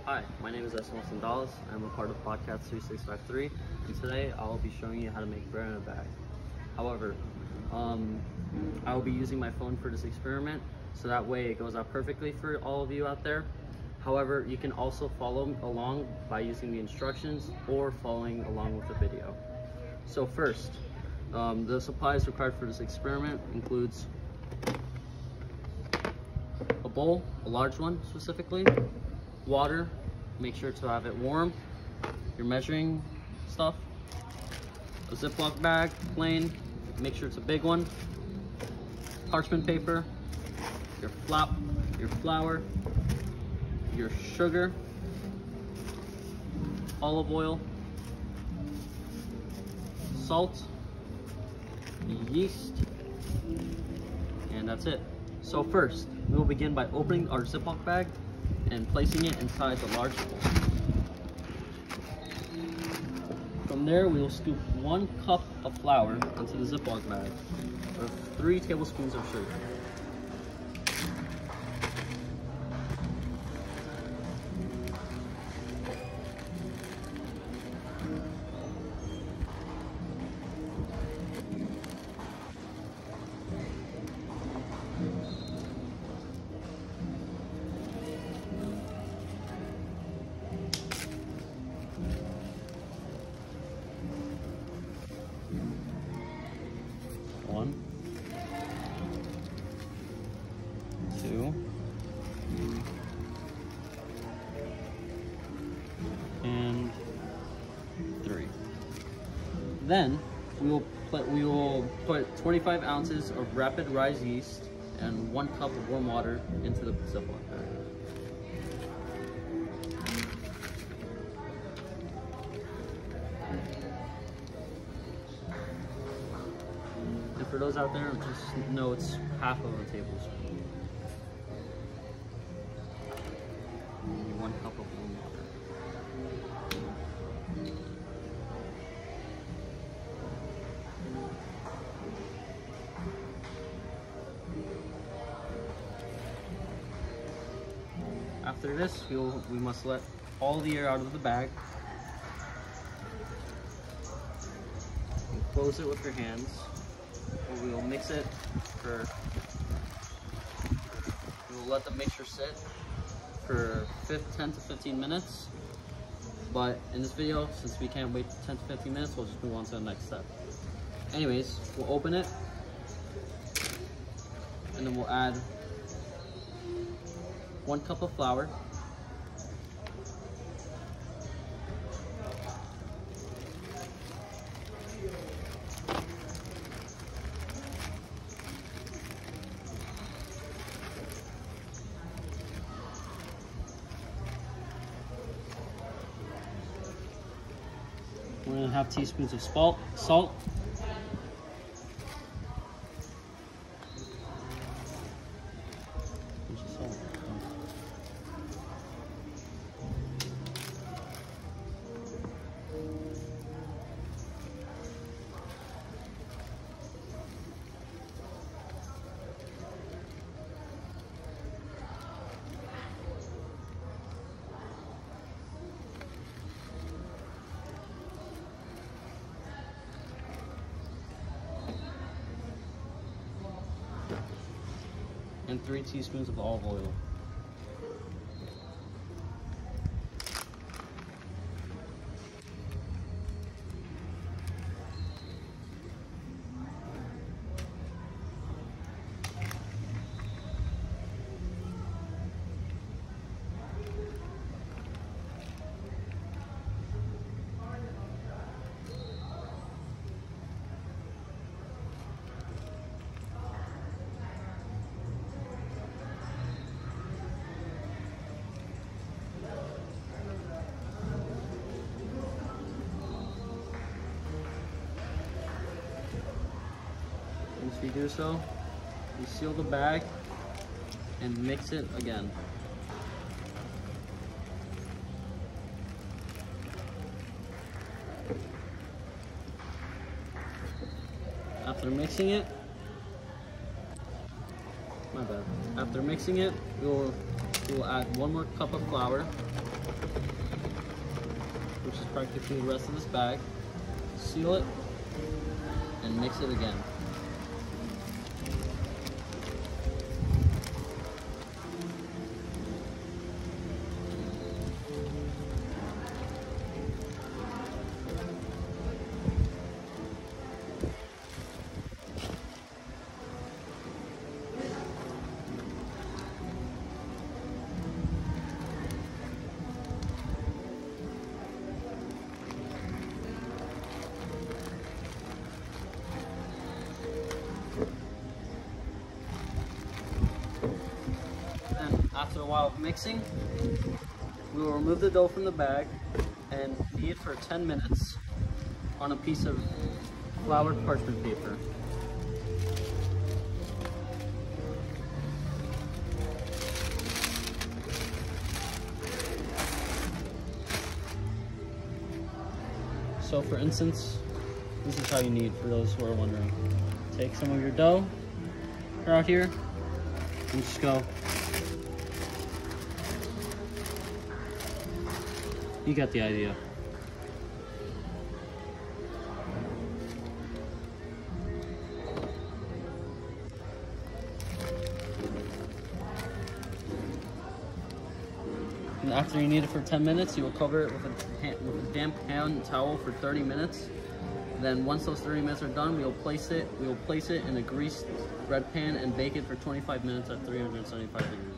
Hi, my name is Esmond Sandals. I'm a part of Podcast 3653, and today I'll be showing you how to make bread in a bag. However, I will be using my phone for this experiment, so that way it goes out perfectly for all of you out there. However, you can also follow along by using the instructions or following along with the video. So first, the supplies required for this experiment includes a bowl, a large one specifically, water, make sure to have it warm, your measuring stuff, a Ziploc bag, plain, make sure it's a big one, parchment paper, your flour, your sugar, olive oil, salt, yeast, and that's it. So first, we will begin by opening our Ziploc bag and placing it inside the large bowl. From there, we will scoop 1 cup of flour into the Ziploc bag with 3 tablespoons of sugar. One, 2, and 3. Then we will put 25 ounces of rapid rise yeast and 1 cup of warm water into the Ziploc bag. And for those out there, just know it's half of a tablespoon. 1 cup of warm water. After this, we must let all the air out of the bag. And close it with your hands. We will mix it we will let the mixture sit for 10 to 15 minutes. But in this video, since we can't wait 10 to 15 minutes, we'll just move on to the next step. Anyways, we'll open it, and then we'll add 1 cup of flour, We're 1.5 teaspoons of salt, and 3 teaspoons of olive oil. Once we do so, we seal the bag and mix it again. After mixing it, After mixing it, we will add 1 more cup of flour. which is practically the rest of this bag. Seal it and mix it again. After a while of mixing, we will remove the dough from the bag and knead it for 10 minutes on a piece of floured parchment paper. So for instance, this is how you knead, for those who are wondering. Take some of your dough out here and just go. You got the idea. And after you knead it for 10 minutes, you will cover it with a damp hand towel for 30 minutes. Then once those 30 minutes are done, we will place it in a greased bread pan and bake it for 25 minutes at 375 degrees.